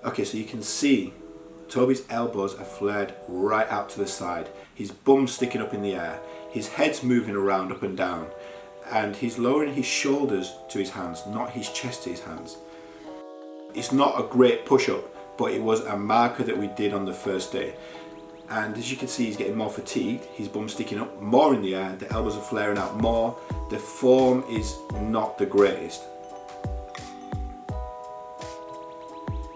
Okay, so you can see Toby's elbows are flared right out to the side. His bum's sticking up in the air. His head's moving around up and down. And he's lowering his shoulders to his hands, not his chest to his hands. It's not a great push-up, but it was a marker that we did on the first day. And as you can see, he's getting more fatigued. His bum's sticking up more in the air. The elbows are flaring out more. The form is not the greatest.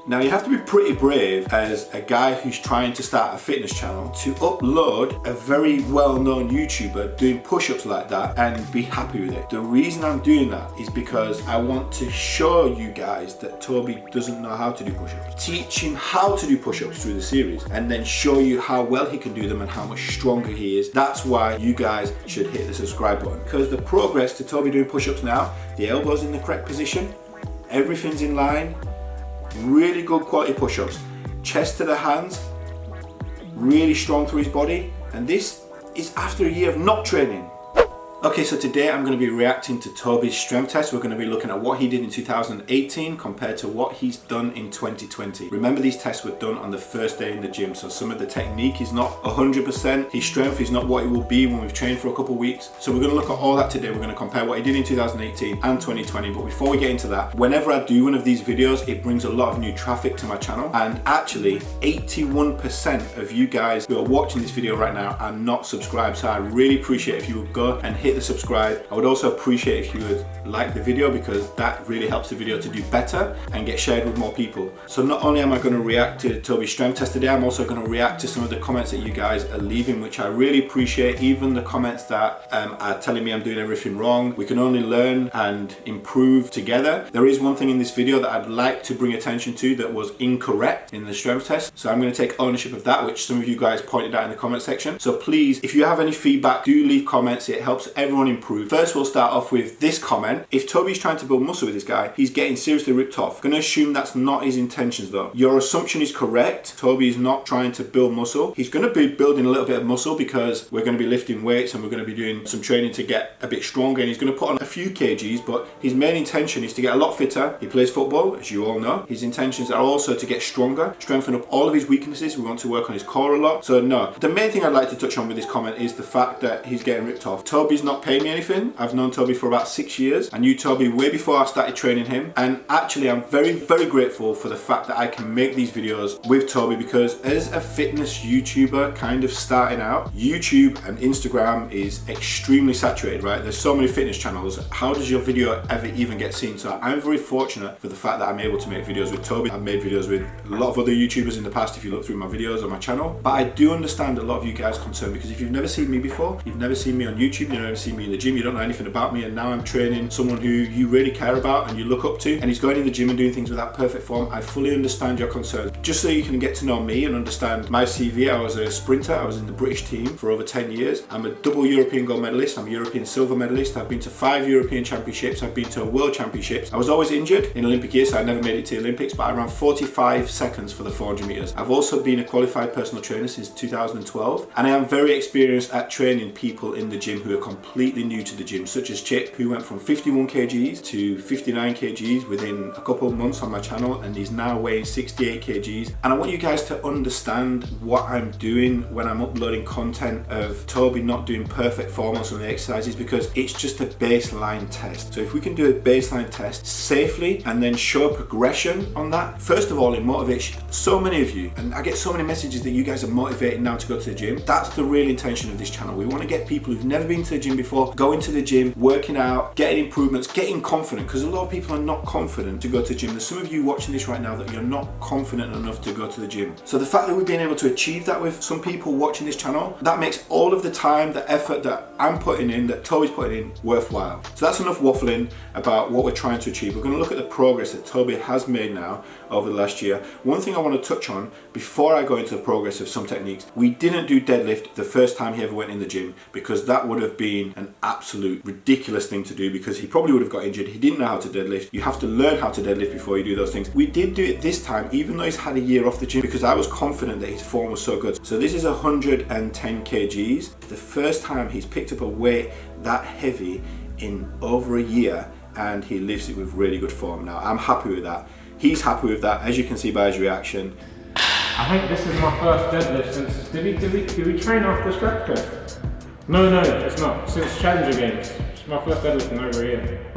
Now you have to be pretty brave as a guy who's trying to start a fitness channel to upload a very well-known YouTuber doing push-ups like that and be happy with it. The reason I'm doing that is because I want to show you guys that Toby doesn't know how to do push-ups. Teach him how to do push-ups through the series and then show you how well he can do them and how much stronger he is. That's why you guys should hit the subscribe button, because the progress to Toby doing push-ups now, the elbows in the correct position, everything's in line. Really good quality push-ups, chest to the hands, really strong through his body, and this is after a year of not training. Okay, so today I'm going to be reacting to Toby's strength test. We're going to be looking at what he did in 2018 compared to what he's done in 2020. Remember, these tests were done on the first day in the gym, so some of the technique is not 100%. His strength is not what it will be when we've trained for a couple of weeks. So we're going to look at all that today. We're going to compare what he did in 2018 and 2020. But before we get into that, whenever I do one of these videos, it brings a lot of new traffic to my channel. And actually, 81% of you guys who are watching this video right now are not subscribed. So I really appreciate if you would go and hit the subscribe. I would also appreciate if you would like the video, because that really helps the video to do better and get shared with more people. So not only am I going to react to Toby's strength test today, I'm also going to react to some of the comments that you guys are leaving, which I really appreciate. Even the comments that are telling me I'm doing everything wrong. We can only learn and improve together. There is one thing in this video that I'd like to bring attention to that was incorrect in the strength test, so I'm going to take ownership of that, which some of you guys pointed out in the comment section. So please, if you have any feedback, do leave comments. It helps everyone improve. First, we'll start off with this comment. If Toby's trying to build muscle with this guy, he's getting seriously ripped off. I'm going to assume that's not his intentions though. Your assumption is correct. Toby is not trying to build muscle. He's going to be building a little bit of muscle because we're going to be lifting weights and we're going to be doing some training to get a bit stronger, and he's going to put on a few kgs, but his main intention is to get a lot fitter. He plays football, as you all know. His intentions are also to get stronger, strengthen up all of his weaknesses. We want to work on his core a lot. So no, the main thing I'd like to touch on with this comment is the fact that he's getting ripped off. Toby's not paying me anything. I've known Toby for about 6 years. I knew Toby way before I started training him, and actually I'm very, very grateful for the fact that I can make these videos with Toby, because as a fitness YouTuber kind of starting out, YouTube and Instagram is extremely saturated, right? There's so many fitness channels. How does your video ever even get seen? So I'm very fortunate for the fact that I'm able to make videos with Toby. I've made videos with a lot of other YouTubers in the past if you look through my videos on my channel, but I do understand a lot of you guys' concern, because if you've never seen me before, you've never seen me on YouTube, you've never seen me in the gym, you don't know anything about me, and now I'm training someone who you really care about and you look up to, and he's going in the gym and doing things without perfect form. I fully understand your concerns. Just so you can get to know me and understand my CV, I was a sprinter. I was in the British team for over 10 years. I'm a double European gold medalist. I'm a European silver medalist. I've been to 5 European championships. I've been to world championships. I was always injured in Olympic years, so I never made it to the Olympics, but I ran 45 seconds for the 400 meters. I've also been a qualified personal trainer since 2012, and I am very experienced at training people in the gym who are completely new to the gym, such as Chip, who went from 51 kgs to 59 kgs within a couple of months on my channel, and he's now weighing 68 kgs. And I want you guys to understand what I'm doing when I'm uploading content of Toby not doing perfect form on some of the exercises, because it's just a baseline test. So if we can do a baseline test safely and then show progression on that, first of all, it motivates so many of you, and I get so many messages that you guys are motivated now to go to the gym. That's the real intention of this channel. We want to get people who've never been to the gym before going to the gym, working out, getting improvements, getting confident, because a lot of people are not confident to go to the gym. There's some of you watching this right now that you're not confident enough to go to the gym. So the fact that we've been able to achieve that with some people watching this channel, that makes all of the time, the effort that I'm putting in, that Toby's putting in, worthwhile. So that's enough waffling about what we're trying to achieve. We're going to look at the progress that Toby has made now over the last year. One thing I want to touch on before I go into the progress of some techniques, we didn't do deadlift the first time he ever went in the gym, because that would have been an absolute ridiculous thing to do, because he probably would have got injured. He didn't know how to deadlift. You have to learn how to deadlift before you do those things. We did do it this time, even though he's had a year off the gym, because I was confident that his form was so good. So this is 110 kgs. The first time he's picked up a weight that heavy in over a year, and he lifts it with really good form. Now I'm happy with that. He's happy with that, as you can see by his reaction. I think this is my first deadlift since, did we train after Structure? No, it's not. Since Challenger Games. It's my first deadlift in over a year.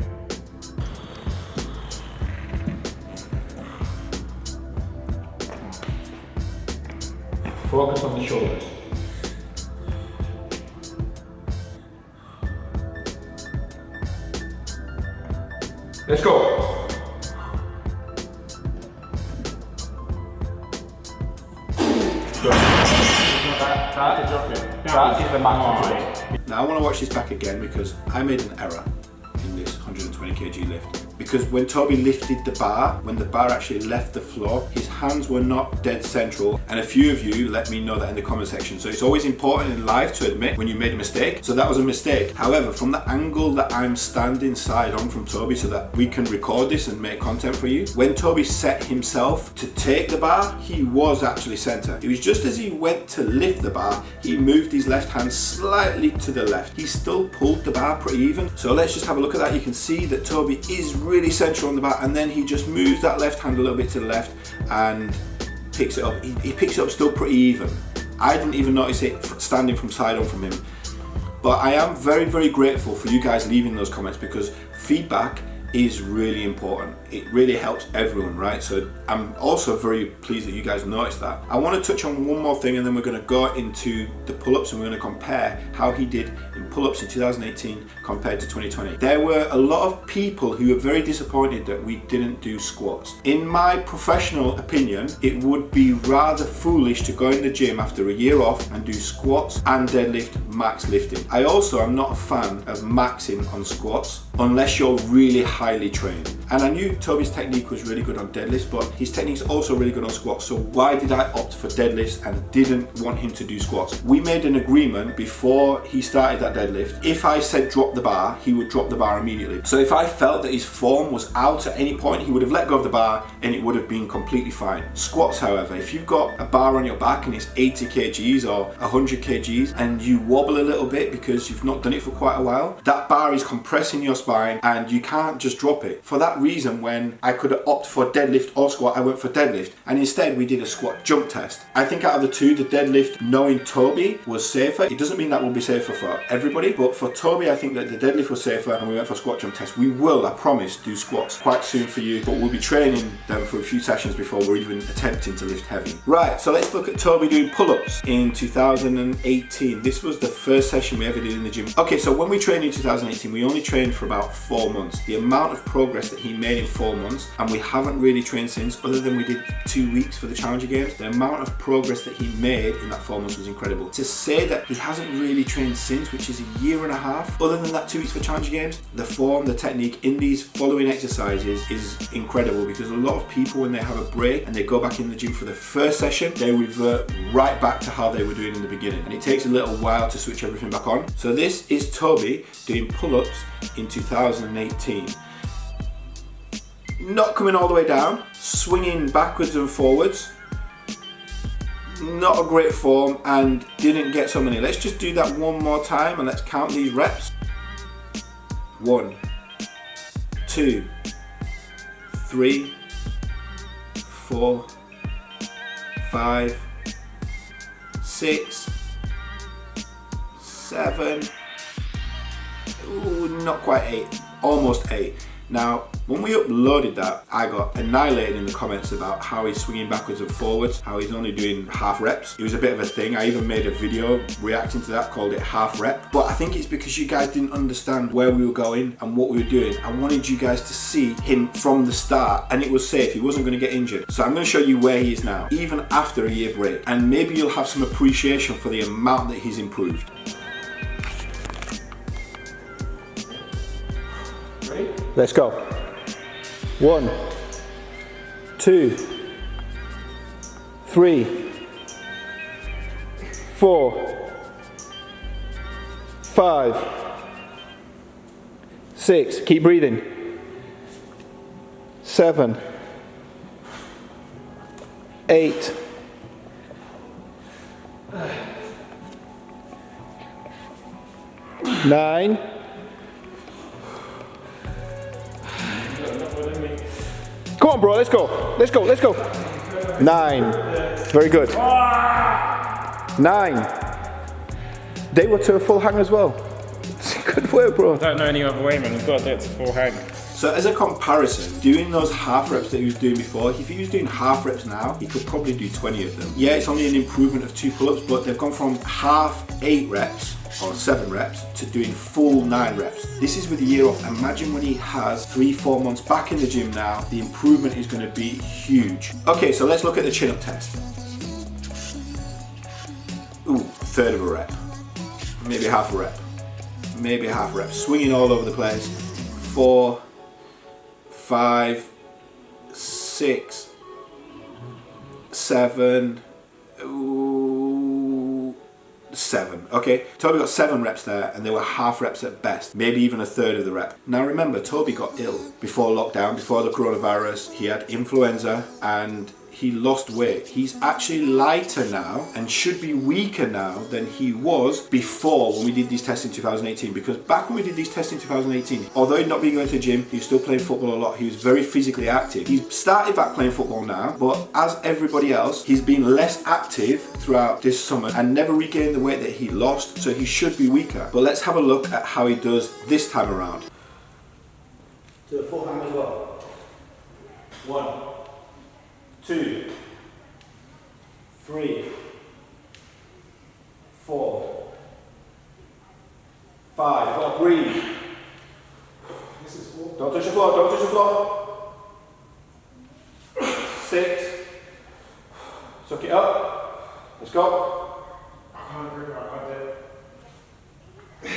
Focus on the shoulders. Let's go. Good. That is the maximum. Now I want to watch this back again because I made an error in this 120 kg lift. Because when Toby lifted the bar, when the bar actually left the floor, his hands were not dead central. And a few of you let me know that in the comment section. So it's always important in life to admit when you made a mistake. So that was a mistake. However, from the angle that I'm standing side on from Toby so that we can record this and make content for you, when Toby set himself to take the bar, he was actually center. It was just as he went to lift the bar, he moved his left hand slightly to the left. He still pulled the bar pretty even. So let's just have a look at that. You can see that Toby is really central on the bar, and then he just moves that left hand a little bit to the left and picks it up. He picks it up still pretty even. I didn't even notice it standing from side on from him. But I am very, very grateful for you guys leaving those comments because feedback is really important. It really helps everyone, right? So I'm also very pleased that you guys noticed that. I want to touch on one more thing and then we're going to go into the pull-ups and we're going to compare how he did in pull-ups in 2018 compared to 2020. There were a lot of people who were very disappointed that we didn't do squats. In my professional opinion, it would be rather foolish to go in the gym after a year off and do squats and deadlift max lifting. I also am not a fan of maxing on squats unless you're really highly trained. And I knew Toby's technique was really good on deadlifts, but his technique's also really good on squats. So why did I opt for deadlifts and didn't want him to do squats? We made an agreement before he started that deadlift. If I said drop the bar, he would drop the bar immediately. So if I felt that his form was out at any point, he would have let go of the bar and it would have been completely fine. Squats, however, if you've got a bar on your back and it's 80 kgs or 100 kgs and you wobble a little bit because you've not done it for quite a while, that bar is compressing your spine and you can't just drop it. For that reason, when I could opt for deadlift or squat, I went for deadlift, and instead we did a squat jump test. I think out of the two, the deadlift, knowing Toby, was safer. It doesn't mean that will be safer for everybody, but for Toby I think that the deadlift was safer and we went for squat jump test. We will, I promise, do squats quite soon for you, but we'll be training them for a few sessions before we're even attempting to lift heavy. Right, so let's look at Toby doing pull-ups in 2018. This was the first session we ever did in the gym. Okay, so when we trained in 2018, we only trained for about 4 months. The amount of progress that he made in 4 months, and we haven't really trained since, other than we did 2 weeks for the Challenger Games. The amount of progress that he made in that 4 months was incredible. To say that he hasn't really trained since, which is a year and a half, other than that 2 weeks for Challenger Games, the form, the technique in these following exercises is incredible, because a lot of people, when they have a break and they go back in the gym for the first session, they revert right back to how they were doing in the beginning, and it takes a little while to switch everything back on. So this is Toby doing pull-ups in 2018. Not coming all the way down, swinging backwards and forwards. Not a great form and didn't get so many. Let's just do that one more time and let's count these reps. 1, 2, 3, 4, 5, 6, 7, ooh, not quite 8, almost 8. Now, when we uploaded that, I got annihilated in the comments about how he's swinging backwards and forwards, how he's only doing half reps. It was a bit of a thing. I even made a video reacting to that, called it half rep. But I think it's because you guys didn't understand where we were going and what we were doing. I wanted you guys to see him from the start, and it was safe. He wasn't going to get injured. So I'm going to show you where he is now, even after a year break. And maybe you'll have some appreciation for the amount that he's improved. Let's go. 1, 2, 3, 4, 5, 6. Keep breathing. 7, 8, 9. Go Come on, bro, let's go. Let's go, let's go. 9. Very good. 9. They were to a full hang as well. Good work, bro. I don't know any other way, man. You've got to do it to full hang. So as a comparison, doing those half reps that he was doing before, if he was doing half reps now, he could probably do 20 of them. Yeah, it's only an improvement of 2 pull-ups, but they've gone from half 8 reps or 7 reps to doing full 9 reps. This is with a year off. Imagine when he has 3-4 months back in the gym now, the improvement is going to be huge. Okay, so let's look at the chin-up test. Ooh, 1/3 of a rep. Maybe half a rep. Maybe half a rep. Swinging all over the place. 4, 5, 6, 7, 7. Okay, Toby got 7 reps there, and they were half reps at best, maybe even 1/3 of the rep. Now remember, Toby got ill before lockdown, before the coronavirus. He had influenza and he lost weight. He's actually lighter now and should be weaker now than he was before when we did these tests in 2018. Because back when we did these tests in 2018, although he'd not been going to the gym, he was still playing football a lot. He was very physically active. He's started back playing football now, but as everybody else, he's been less active throughout this summer and never regained the weight that he lost, so he should be weaker. But let's have a look at how he does this time around. Do a full hang as well. 1, 2, 3, 4, 5. Go on, breathe. Don't touch the floor, don't touch the floor. 6. Suck it up. Let's go. I can't breathe, I can't do it.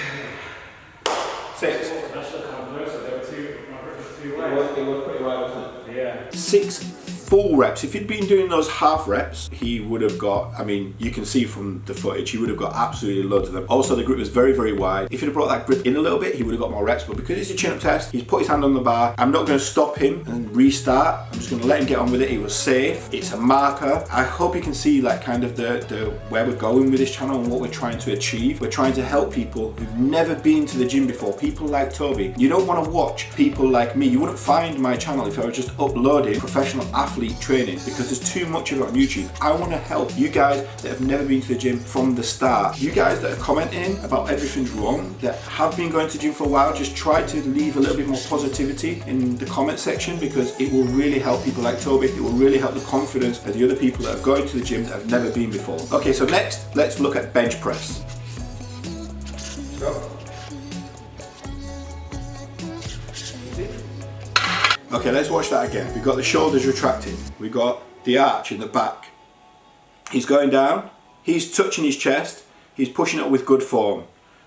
6. That should come closer. There were 2. My grip was 2 ways. It was pretty wide, wasn't it? Yeah. 6 full reps. If he'd been doing those half reps, he would have got, I mean, you can see from the footage, he would have got absolutely loads of them. Also, the grip was very, very wide. If he'd have brought that grip in a little bit, he would have got more reps, but because it's a chin-up test, he's put his hand on the bar. I'm not going to stop him and restart. I'm just going to let him get on with it. He was safe. It's a marker. I hope you can see like kind of the where we're going with this channel and what we're trying to achieve. We're trying to help people who've never been to the gym before, people like Toby. You don't want to watch people like me. You wouldn't find my channel if I was just uploading professional athlete training, because there's too much of it on YouTube. I want to help you guys that have never been to the gym from the start. You guys that are commenting about everything's wrong, that have been going to the gym for a while, just try to leave a little bit more positivity in the comment section, because it will really help people like Toby. It will really help the confidence of the other people that are going to the gym that have never been before. Okay, so next, let's look at bench press. Let's go. Okay, let's watch that again. We've got the shoulders retracting. We've got the arch in the back. He's going down. He's touching his chest. He's pushing it with good form.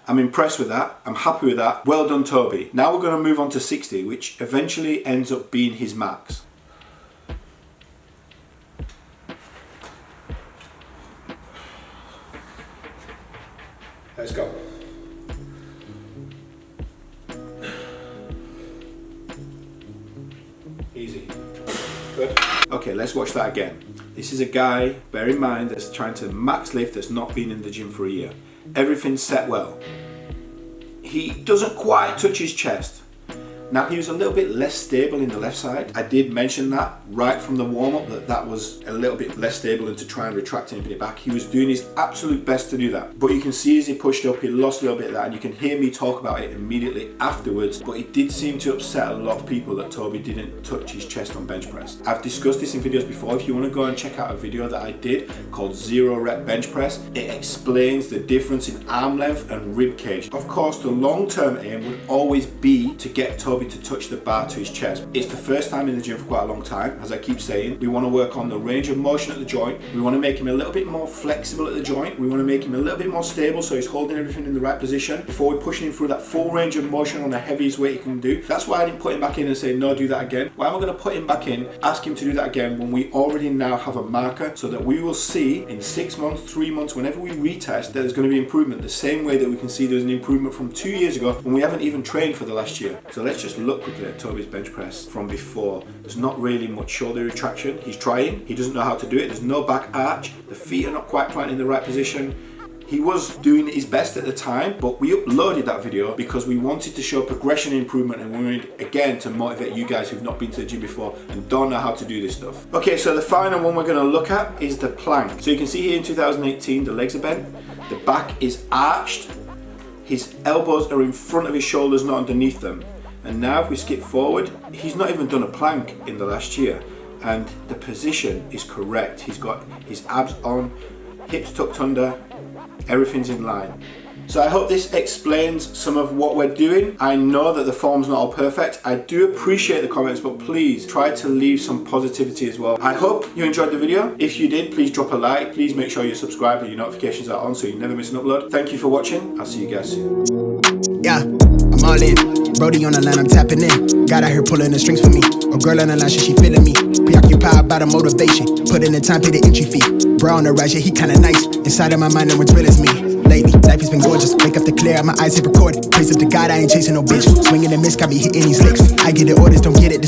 I'm impressed with that. I'm happy with that. Well done, Toby. Now we're going to move on to 60, which eventually ends up being his max. Let's go. Easy. Good. Okay, let's watch that again. This is a guy, bear in mind, that's trying to max lift, that's not been in the gym for a year. Everything's set well. He doesn't quite touch his chest. Now, he was a little bit less stable in the left side. I did mention that right from the warm-up, that was a little bit less stable, and to try and retract and put it back. He was doing his absolute best to do that. But you can see as he pushed up, he lost a little bit of that, and you can hear me talk about it immediately afterwards. But it did seem to upset a lot of people that Toby didn't touch his chest on bench press. I've discussed this in videos before. If you want to go and check out a video that I did called 0 rep bench press, it explains the difference in arm length and rib cage. Of course, the long-term aim would always be to get Toby to touch the bar to his chest. It's the first time in the gym for quite a long time. As I keep saying, we want to work on the range of motion at the joint. We want to make him a little bit more flexible at the joint. We want to make him a little bit more stable so he's holding everything in the right position before we're pushing him through that full range of motion on the heaviest weight he can do. That's why I didn't put him back in and say, no, do that again. Why am I going to put him back in, ask him to do that again when we already now have a marker, so that we will see in 6 months, 3 months, whenever we retest, that there's going to be improvement, the same way that we can see there's an improvement from 2 years ago when we haven't even trained for the last year. So let's just look quickly at Toby's bench press from before. There's not really much shoulder retraction. He's trying. He doesn't know how to do it. There's no back arch. The feet are not quite planted in the right position. He was doing his best at the time, but we uploaded that video because we wanted to show progression and improvement, and we wanted, again, to motivate you guys who've not been to the gym before and don't know how to do this stuff. Okay, so the final one we're gonna look at is the plank. So you can see here in 2018, the legs are bent, the back is arched, his elbows are in front of his shoulders, not underneath them. And now if we skip forward, he's not even done a plank in the last year, and the position is correct. He's got his abs on, hips tucked under, everything's in line. So I hope this explains some of what we're doing. I know that the form's not all perfect. I do appreciate the comments, but please try to leave some positivity as well. I hope you enjoyed the video. If you did, please drop a like. Please make sure you're subscribed and your notifications are on so you never miss an upload. Thank you for watching. I'll see you guys soon. Yeah, I'm all in. Brody on the line, I'm tapping in. God out here pulling the strings for me. A girl on the line, she feeling me. Preoccupied by the motivation. Put in the time, pay the entry fee. Bro on the rise, yeah, he kinda nice. Inside of my mind, and what's real is me. Lately, life has been gorgeous. Wake up to clear, my eyes hit record. Praise up to God, I ain't chasing no bitch. Swinging and miss, got me hitting these licks. I get the orders, don't get it.